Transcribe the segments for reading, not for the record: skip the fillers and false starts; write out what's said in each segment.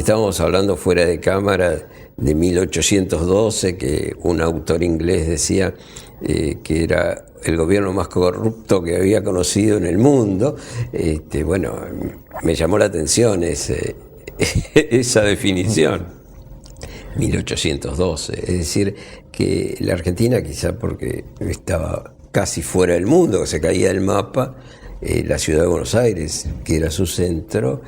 Estábamos hablando fuera de cámara de 1812, que un autor inglés decía que era el gobierno más corrupto que había conocido en el mundo. Bueno, me llamó la atención esa definición. 1812, es decir, que la Argentina, quizá porque estaba casi fuera del mundo, se caía del mapa, la ciudad de Buenos Aires, que era su centro,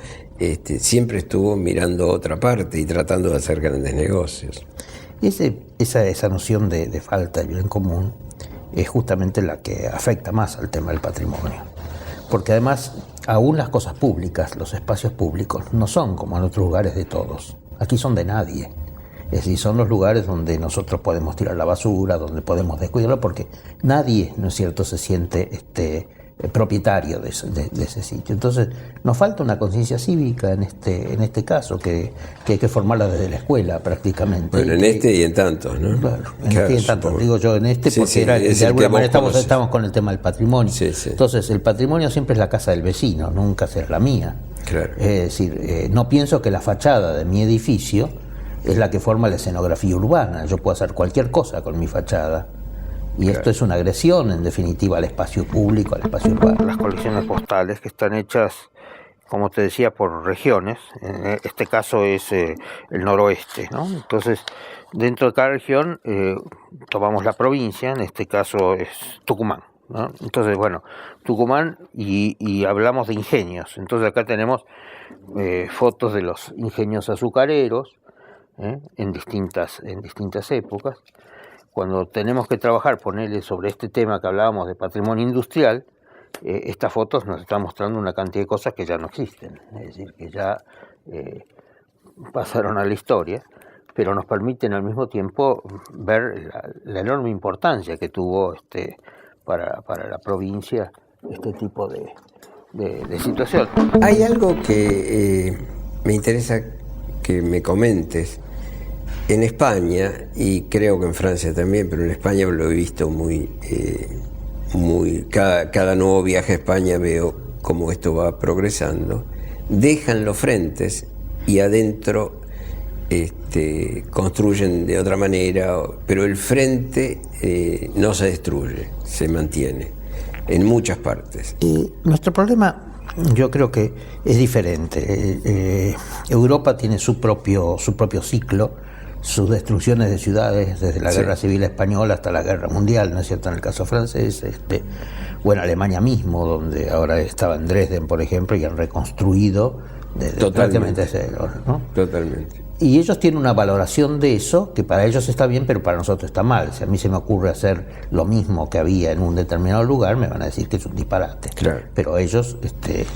siempre estuvo mirando a otra parte y tratando de hacer grandes negocios. Y esa noción de falta de bien común es justamente la que afecta más al tema del patrimonio. Porque además, aún las cosas públicas, los espacios públicos, no son como en otros lugares de todos. Aquí son de nadie. Es decir, son los lugares donde nosotros podemos tirar la basura, donde podemos descuidarlo, porque nadie, ¿no es cierto?, se siente propietario de ese sitio. Entonces, nos falta una conciencia cívica en este caso, que hay que formarla desde la escuela prácticamente. Bueno, en y en tantos, ¿no? Claro, y en tantos, digo yo porque de alguna manera estamos con el tema del patrimonio. Sí, sí. Entonces, el patrimonio siempre es la casa del vecino, nunca será la mía. Claro. Es decir, no pienso que la fachada de mi edificio es la que forma la escenografía urbana. Yo puedo hacer cualquier cosa con mi fachada. Y esto es una agresión, en definitiva, al espacio público, al espacio urbano. Las colecciones postales que están hechas, como te decía, por regiones. En este caso es el noroeste, ¿no? Entonces, dentro de cada región tomamos la provincia, en este caso es Tucumán, ¿no? Entonces, bueno, Tucumán y hablamos de ingenios. Entonces acá tenemos fotos de los ingenios azucareros en distintas épocas. Cuando tenemos que trabajar, ponerle sobre este tema que hablábamos de patrimonio industrial, estas fotos nos están mostrando una cantidad de cosas que ya no existen, es decir, que ya pasaron a la historia, pero nos permiten al mismo tiempo ver la enorme importancia que tuvo para la provincia este tipo de situación. Hay algo que me interesa que me comentes. En España, y creo que en Francia también, pero en España lo he visto cada nuevo viaje a España veo cómo esto va progresando, dejan los frentes y adentro construyen de otra manera, pero el frente no se destruye, se mantiene en muchas partes. Y nuestro problema, yo creo que es diferente. Europa tiene su propio ciclo, sus destrucciones de ciudades desde la Guerra Civil Española hasta la Guerra Mundial, ¿no es cierto? En el caso francés, o en Alemania mismo, donde ahora estaba en Dresden, por ejemplo, y han reconstruido desde prácticamente cero, ¿no? Totalmente. Y ellos tienen una valoración de eso que para ellos está bien, pero para nosotros está mal. Si a mí se me ocurre hacer lo mismo que había en un determinado lugar, me van a decir que es un disparate. Claro. Pero ellos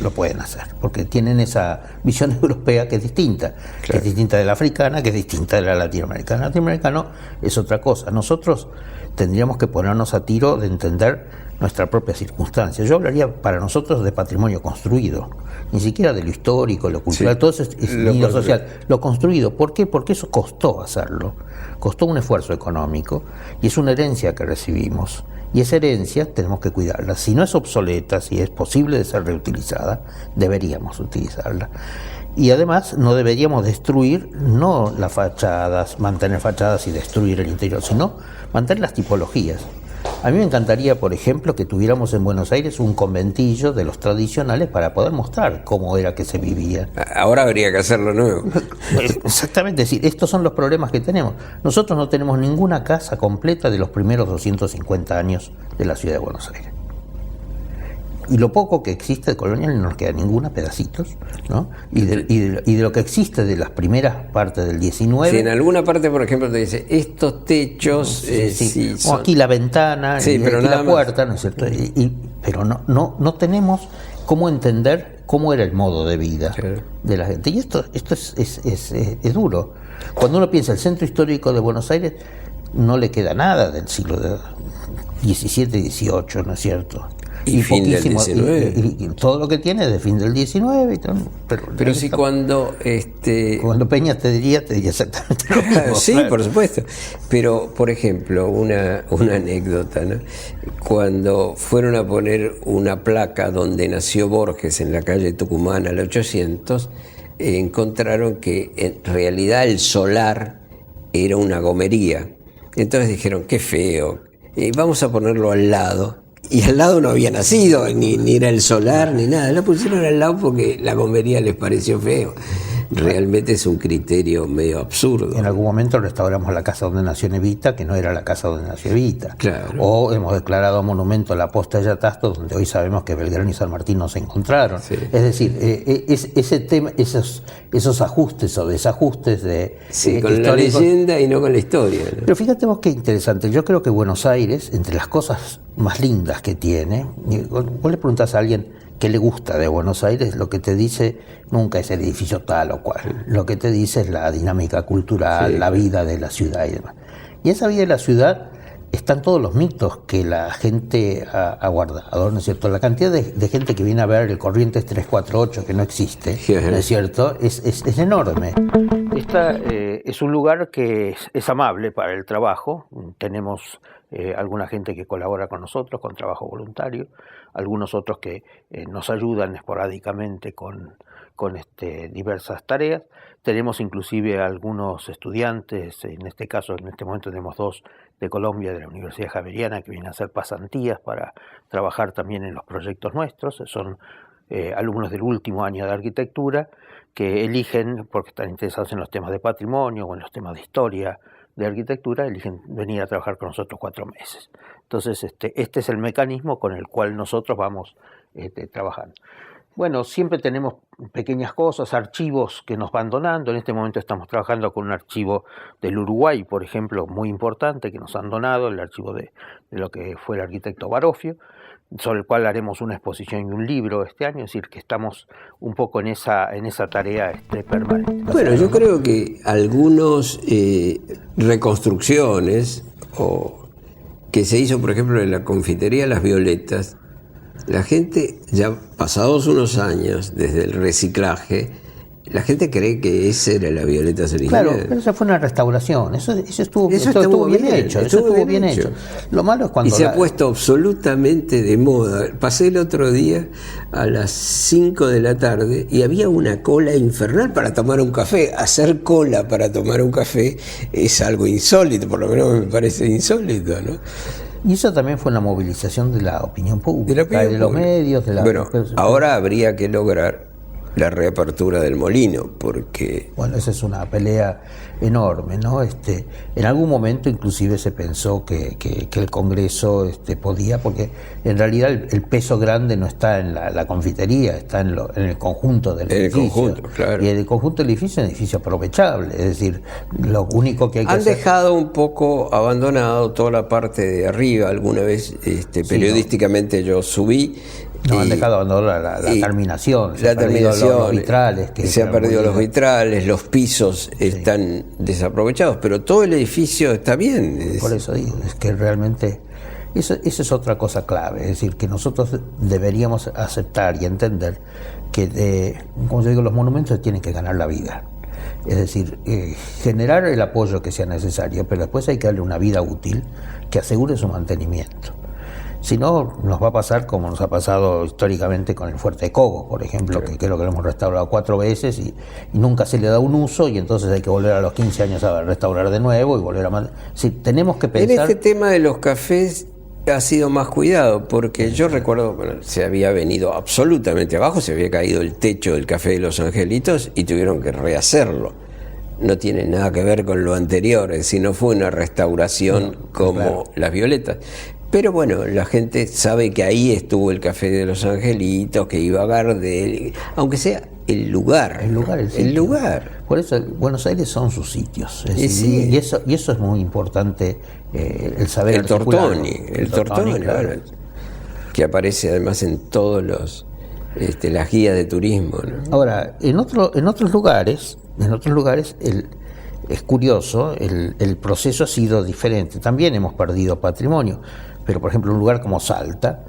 lo pueden hacer, porque tienen esa visión europea que es distinta, claro, que es distinta de la africana, que es distinta de la latinoamericana. El latinoamericano es otra cosa. Nosotros tendríamos que ponernos a tiro de entender nuestra propia circunstancia. Yo hablaría para nosotros de patrimonio construido, ni siquiera de lo histórico, lo cultural, todo eso ni lo social, lo construido. ¿Por qué? Porque eso costó hacerlo, costó un esfuerzo económico y es una herencia que recibimos. Y esa herencia tenemos que cuidarla. Si no es obsoleta, si es posible de ser reutilizada, deberíamos utilizarla. Y además no deberíamos destruir, no las fachadas, mantener fachadas y destruir el interior, sino mantener las tipologías. A mí me encantaría, por ejemplo, que tuviéramos en Buenos Aires un conventillo de los tradicionales para poder mostrar cómo era que se vivía. Ahora habría que hacerlo nuevo. Exactamente, es decir, estos son los problemas que tenemos. Nosotros no tenemos ninguna casa completa de los primeros 250 años de la ciudad de Buenos Aires. Y lo poco que existe de colonial no nos queda ninguna, pedacitos, ¿no? Y de lo que existe de las primeras partes del 19. Sí, en alguna parte, por ejemplo, te dice, estos techos... o aquí la ventana, pero aquí la puerta, más. ¿no es cierto? Pero no tenemos cómo entender cómo era el modo de vida de la gente. Y esto es duro. Cuando uno piensa el centro histórico de Buenos Aires, no le queda nada del siglo XVII y XVIII, ¿no es cierto? Y fin del 19. Y todo lo que tiene es de fin del 19. Y todo, pero sí, cuando Peña te diría exactamente lo mismo. Sí, claro. Por supuesto. Pero, por ejemplo, una anécdota, ¿no? Cuando fueron a poner una placa donde nació Borges en la calle Tucumán al 800, encontraron que en realidad el solar era una gomería. Entonces dijeron, qué feo, vamos a ponerlo al lado. Y al lado no había nacido, ni era el solar, ni nada. Lo pusieron al lado porque la gomería les pareció feo. Realmente es un criterio medio absurdo. En algún momento restauramos la casa donde nació Evita, que no era la casa donde nació Evita. Claro. O hemos declarado monumento a la Posta de Yatasto, donde hoy sabemos que Belgrano y San Martín no se encontraron. Sí. Es decir, ese tema, esos ajustes o desajustes de sí, con la leyenda y no con la historia, ¿no? Pero fíjate vos qué interesante. Yo creo que Buenos Aires, entre las cosas más lindas que tiene, vos le preguntás a alguien qué le gusta de Buenos Aires, lo que te dice nunca es el edificio tal o cual. Lo que te dice es la dinámica cultural, sí, la vida de la ciudad y demás. Y esa vida de la ciudad están todos los mitos que la gente ha guardado, ¿no es cierto? La cantidad de gente que viene a ver el Corrientes 348, que no existe, ¿no es cierto?, es enorme. Es un lugar que es amable para el trabajo. Tenemos alguna gente que colabora con nosotros con trabajo voluntario, algunos otros que nos ayudan esporádicamente con diversas tareas. Tenemos inclusive algunos estudiantes, en este caso, en este momento tenemos 2 de Colombia, de la Universidad Javeriana, que vienen a hacer pasantías para trabajar también en los proyectos nuestros. Son alumnos del último año de arquitectura que eligen, porque están interesados en los temas de patrimonio o en los temas de historia de arquitectura, eligen venir a trabajar con nosotros 4 meses. Entonces, este es el mecanismo con el cual nosotros vamos trabajando. Bueno, siempre tenemos pequeñas cosas, archivos que nos van donando. En este momento estamos trabajando con un archivo del Uruguay, por ejemplo, muy importante, que nos han donado, el archivo de lo que fue el arquitecto Baroffio, sobre el cual haremos una exposición y un libro este año, es decir, que estamos un poco en esa tarea permanente. Bueno, yo creo que algunos reconstrucciones que se hizo, por ejemplo, en la confitería Las Violetas, la gente, ya pasados unos años desde el reciclaje, la gente cree que esa era la Violetas original. Claro, pero esa fue una restauración. Eso estuvo bien hecho. Eso estuvo bien hecho. Lo malo es cuando... Y se ha puesto absolutamente de moda. Pasé el otro día a las 5 de la tarde y había una cola infernal para tomar un café. Hacer cola para tomar un café es algo insólito, por lo menos me parece insólito, ¿no? Y eso también fue una movilización de la opinión pública, de los medios. Bueno, ahora habría que lograr la reapertura del molino, porque... Bueno, esa es una pelea enorme, ¿no? En algún momento inclusive se pensó que el Congreso podía, porque en realidad el peso grande no está en la confitería, está en el conjunto del edificio. El conjunto, claro. Y el conjunto del edificio es un edificio aprovechable, es decir, lo único que hay que hacer... Han dejado un poco abandonado toda la parte de arriba. Alguna vez periodísticamente yo subí. No, han dejado abandonar la terminación. Se han perdido los vitrales. Se han perdido los vitrales, los pisos están desaprovechados, pero todo el edificio está bien. Por eso digo, es que realmente esa es otra cosa clave, es decir, que nosotros deberíamos aceptar y entender que, como yo digo, los monumentos tienen que ganar la vida. Es decir, generar el apoyo que sea necesario, pero después hay que darle una vida útil que asegure su mantenimiento. Si no, nos va a pasar como nos ha pasado históricamente con el Fuerte de Cogo, por ejemplo, que creo que lo hemos restaurado 4 veces y nunca se le da un uso, y entonces hay que volver a los 15 años a restaurar de nuevo y volver a mandar. Sí, tenemos que pensar... En este tema de los cafés ha sido más cuidado, porque yo recuerdo, se había venido absolutamente abajo, se había caído el techo del Café de los Angelitos y tuvieron que rehacerlo. No tiene nada que ver con lo anterior, es decir, no fue una restauración como Las Violetas. Pero bueno, la gente sabe que ahí estuvo el Café de los Angelitos, que iba a Gardel, aunque sea el lugar. El lugar. Por eso Buenos Aires son sus sitios. Es decir, y eso es muy importante, el saber. El Tortoni, claro, que aparece además en todos las guías de turismo, ¿no? Ahora, en otros lugares es curioso, el proceso ha sido diferente. También hemos perdido patrimonio. Pero, por ejemplo, un lugar como Salta,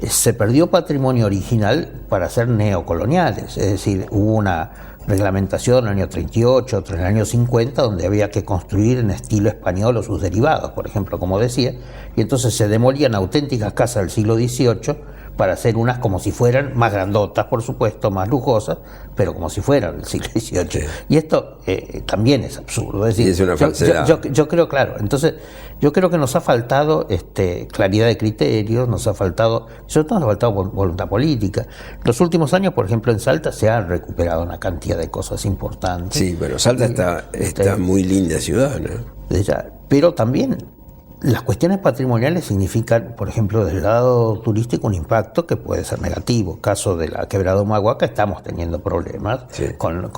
se perdió patrimonio original para ser neocoloniales. Es decir, hubo una reglamentación en el año 38, otra en el año 50, donde había que construir en estilo español o sus derivados, por ejemplo, como decía, y entonces se demolían auténticas casas del siglo XVIII para hacer unas como si fueran más grandotas, por supuesto, más lujosas, pero como si fueran del siglo XVIII. Sí. Y esto también es absurdo. Es decir, y es una falsedad. Yo creo, claro, entonces yo creo que nos ha faltado claridad de criterios, sobre todo nos ha faltado voluntad política. Los últimos años, por ejemplo, en Salta se han recuperado una cantidad de cosas importantes. Sí, bueno, Salta está muy linda ciudad, ¿no? Pero también las cuestiones patrimoniales significan, por ejemplo, del lado turístico, un impacto que puede ser negativo. Caso de la Quebrada de Humahuaca, estamos teniendo problemas con la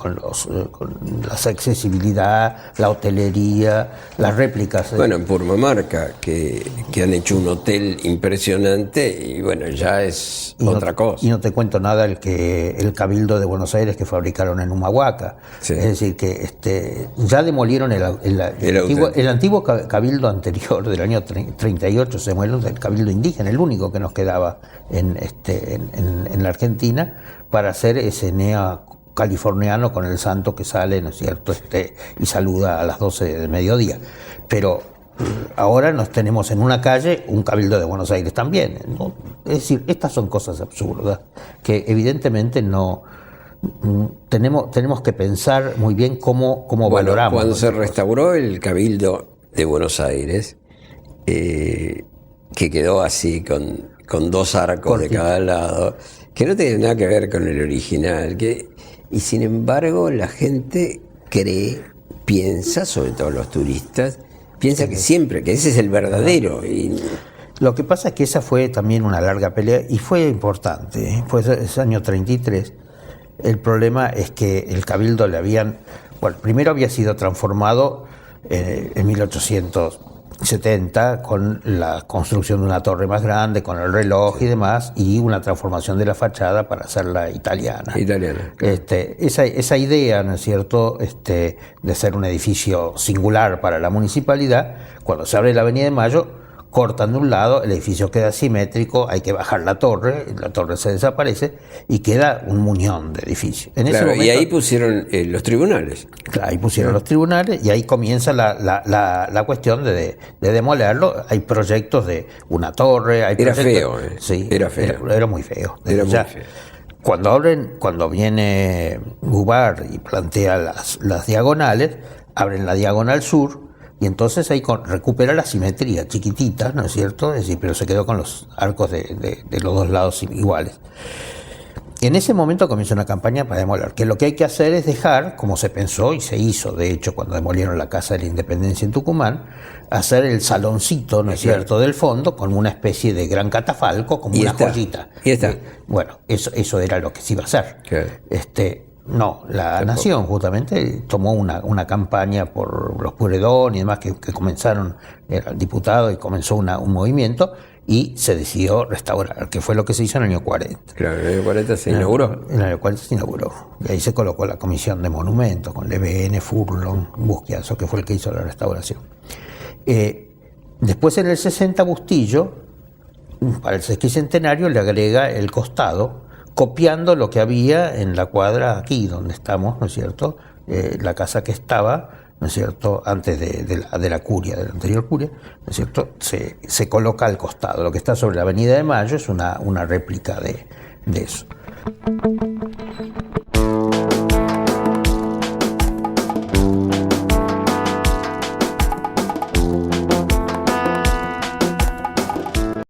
accesibilidad, la hotelería, las réplicas. Bueno, en Purmamarca, que han hecho un hotel impresionante y bueno, ya es otra cosa. Y no te cuento nada el Cabildo de Buenos Aires que fabricaron en Humahuaca. Sí. Es decir, que ya demolieron el antiguo Cabildo anterior del año 38, se muere el Cabildo Indígena, el único que nos quedaba en la Argentina, para hacer ese neo-californiano con el santo que sale, ¿no es cierto?, y saluda a las 12 del mediodía. Pero ahora nos tenemos en una calle un Cabildo de Buenos Aires también, ¿no? Es decir, estas son cosas absurdas que evidentemente no... Tenemos que pensar muy bien cómo valoramos. Cuando se restauró el Cabildo de Buenos Aires, que quedó así con dos arcos cortito de cada lado, que no tiene nada que ver con el original, y sin embargo la gente piensa, sobre todo los turistas, piensa que siempre, que ese es el verdadero. Y lo que pasa es que esa fue también una larga pelea y fue importante, fue ese año 33. El problema es que el Cabildo primero había sido transformado en 1870 con la construcción de una torre más grande, con el reloj y demás, y una transformación de la fachada para hacerla italiana. Claro. Esa idea, ¿no es cierto?, de ser un edificio singular para la municipalidad, cuando se abre la Avenida de Mayo, cortan de un lado, el edificio queda simétrico, hay que bajar la torre se desaparece y queda un muñón de edificios. Y ahí pusieron los tribunales. Claro, ahí pusieron los tribunales y ahí comienza la cuestión de demolerlo. Hay proyectos de una torre. Era feo, Sí, era feo. Era muy feo. Era muy feo. Cuando viene Gubar y plantea las diagonales, abren la diagonal sur. Y entonces ahí recupera la simetría, chiquitita, ¿no es cierto? Es decir, pero se quedó con los arcos de los dos lados iguales. En ese momento comienza una campaña para demoler, que lo que hay que hacer es dejar, como se pensó y se hizo, de hecho, cuando demolieron la Casa de la Independencia en Tucumán, hacer el saloncito, ¿no es cierto?, del fondo, con una especie de gran catafalco, como una joyita. Y está. Bueno, eso era lo que se iba a hacer. Claro. No, la Nación justamente tomó una campaña por los Puredón y demás que comenzaron, era el diputado y comenzó un movimiento y se decidió restaurar, que fue lo que se hizo en el año 40. Claro, en el año 40 se inauguró. En el año 40 se inauguró. Y ahí se colocó la Comisión de Monumentos con Levene, Furlong, Busquiazo, que fue el que hizo la restauración. Después en el 60 Bustillo, para el sesquicentenario, le agrega el costado, copiando lo que había en la cuadra aquí donde estamos, ¿no es cierto?, la casa que estaba, ¿no es cierto?, antes de la curia, de la anterior curia, ¿no es cierto?, se coloca al costado. Lo que está sobre la Avenida de Mayo es una réplica de eso.